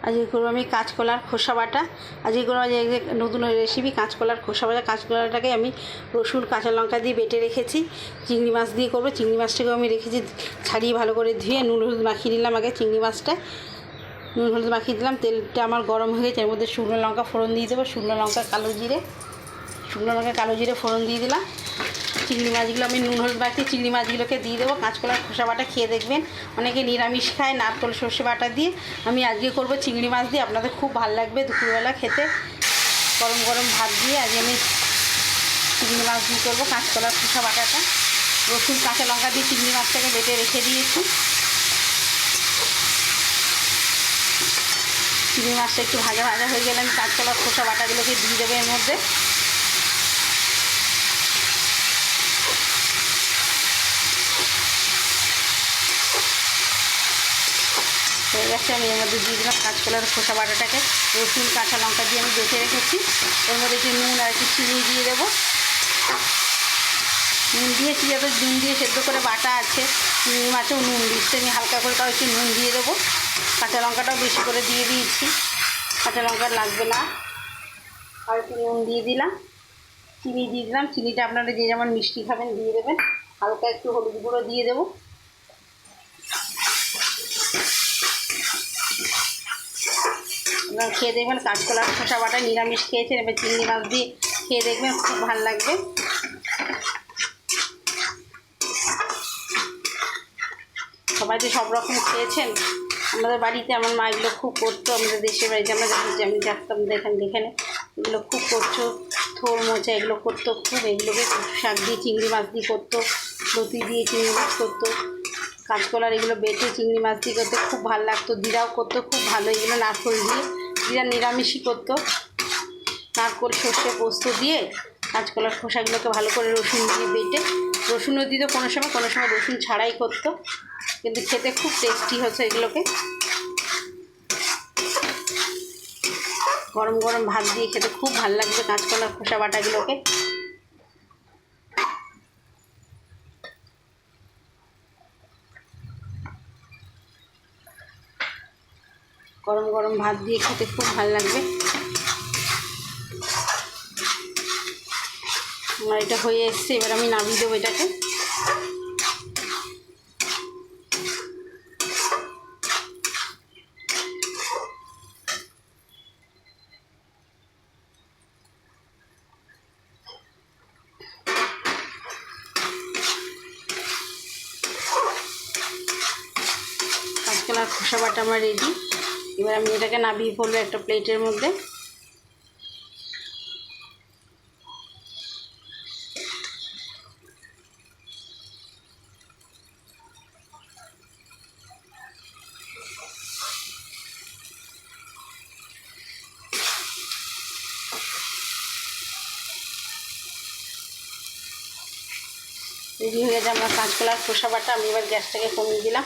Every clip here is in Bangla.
আজকে করবো আমি কাঁচকলার খোসা বাটা। আজকে করবো নতুন রেসিপি কাঁচকলার খোসা বাটা। কাঁচকলাটাকে আমি রসুন কাঁচা লঙ্কা দিয়ে বেটে রেখেছি। চিংড়ি মাছ দিয়ে করবো। চিংড়ি মাছটাকেও আমি রেখেছি ছাড়িয়ে ভালো করে ধুয়ে নুন হলুদ মাখিয়ে নিলাম। আগে চিংড়ি মাছটা নুন হলুদ মাখিয়ে দিলাম। তেলটা আমার গরম হয়ে গেছে, এর মধ্যে শুকনো লঙ্কা ফোড়ন দিয়ে দেবো। শুকনো লঙ্কা কালো জিরে ফোড়ন দিয়ে দিলাম। চিংড়ি মাছগুলো আমি নুন হলুদ মাখিয়ে চিংড়ি মাছগুলোকে দিয়ে দেবো। কাঁচকলার খোসা বাটা খেয়ে দেখবেন, অনেকে নিরামিষ খায় নারকেল সর্ষে বাটা দিয়ে। আমি আজকে করব চিংড়ি মাছ দিয়ে, আপনাদের খুব ভালো লাগবে দুপুরবেলা খেতে গরম গরম ভাত দিয়ে। আজকে আমি চিংড়ি মাছ দিয়ে করবো কাঁচকলার খোসা বাটাটা। রসুন কাঁচা লঙ্কা দিয়ে চিংড়ি মাছটাকে বেটে রেখে দিয়েছি। চিংড়ি মাছটা একটু ভাজা ভাজা হয়ে গেলে আমি কাঁচকলার খোসা বাটাগুলোকে দিয়ে দেবো এর মধ্যে। হয়ে গেছে, আমি এর মধ্যে দিয়ে দিলাম কাঁচকলার খোসা বাটাটাকে। রসুন কাঁচা লঙ্কা দিয়ে আমি বেটে রেখেছি। এর মধ্যে একটু নুন আর একটু চিনি দিয়ে দেবো। নুন দিয়েছি, যাতে নুন দিয়ে সেদ্ধ করে বাটা আছে। চিংড়ি মাছেও নুন দিচ্ছি আমি হালকা করে, তাও একটু নুন দিয়ে দেবো। কাঁচা লঙ্কাটাও বেশি করে দিয়ে দিয়েছি, কাঁচা লঙ্কা লাগবে না। আর একটু নুন দিয়ে দিলাম, চিনি দিয়ে দিলাম। চিনিটা আপনারা যে যেমন মিষ্টি খাবেন দিয়ে দেবেন। হালকা একটু হলুদ গুঁড়ো দিয়ে দেবো। এবার খেয়ে দেখবেন কাঁচকলার খোসা বাটা নিরামিষ খেয়েছেন, এবার চিংড়ি মাছ দিয়ে খেয়ে দেখবেন, খুব ভালো লাগবে। সবাই তো সব রকম খেয়েছেন। আমাদের বাড়িতে আমার মা এগুলো খুব করতো, আমাদের দেশের বাড়িতে আমরা আমি থাকতাম যেখানে এগুলো খুব করতো। থোর মোচা এগুলো করতো খুব, এগুলোকে শাক দিয়ে চিংড়ি মাছ দিয়ে করতো, লতি দিয়ে চিংড়ি মাছ করতো। কাঁচকলার এগুলো বেটে চিংড়ি মাছ দিয়ে করতে খুব ভালো লাগতো। দিদাও করতো খুব ভালো এগুলো, নারকেল দিয়ে। দিদা নিরামিষই করতো, নারকেল সর্ষে পোস্ত দিয়ে কাঁচকলার খোসাগুলোকে ভালো করে রসুন দিয়ে বেটে, রসুনও দিত কোনো সময় রসুন ছাড়াই করতো, কিন্তু খেতে খুব টেস্টি হচ্ছে এগুলোকে। গরম গরম ভাত দিয়ে খেতে খুব ভালো লাগবে কাঁচকলার খোসা বাটাগুলোকে। গরম গরম ভাত দিয়ে খেতে খুব ভালো লাগবে। আমার এটা হয়ে এসছে, এবার আমি নামিয়ে দেবো এটাকে। কাঁচকলার খোসা বাটা আমার রেডি। এবার আমি এটাকে নামিয়ে ফেলবো একটা প্লেটের মধ্যে। রেডি হয়ে গেছে আমার কাঁচকলার খোসা বাটা। আমি এবার গ্যাসটাকে কমিয়ে দিলাম,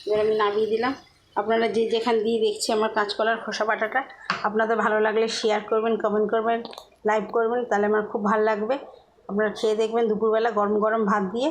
এবার আমি নামিয়ে দিলাম। আপনারা যে যেখান দিয়ে দেখছি আমার কাঁচকলার খোসা বাটাটা, আপনাদের ভালো লাগলে শেয়ার করবেন, কমেন্ট করবেন, লাইক করবেন, তাহলে আমার খুব ভালো লাগবে। আপনারা খেয়ে দেখবেন দুপুরবেলা গরম গরম ভাত দিয়ে।